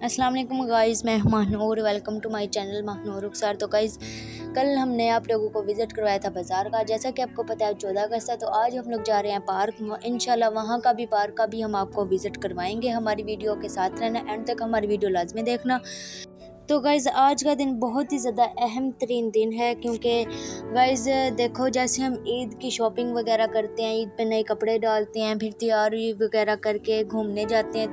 अस्सलाम वालेकुम गाइस, मैं Mahnoor. Welcome to my channel Mahnoor Rukhsar. तो गाइस, कल हमने आप लोगों को विज़िट करवाया था बाज़ार का। जैसा कि आपको पता है 14 अगस्त है, तो आज हम लोग जा रहे हैं पार्क। इंशाल्लाह वहाँ का भी पार्क का भी हम आपको विज़िट करवाएंगे। हमारी वीडियो के साथ रहना, एंड तक हमारी वीडियो लाजमी देखना। तो गाइज़, आज का दिन बहुत ही ज़्यादा अहम तरीन दिन है, क्योंकि गाइज़ देखो, जैसे हम ईद की शॉपिंग वगैरह करते हैं, ईद पे नए कपड़े डालते हैं, फिर तैयारी वगैरह करके घूमने जाते हैं।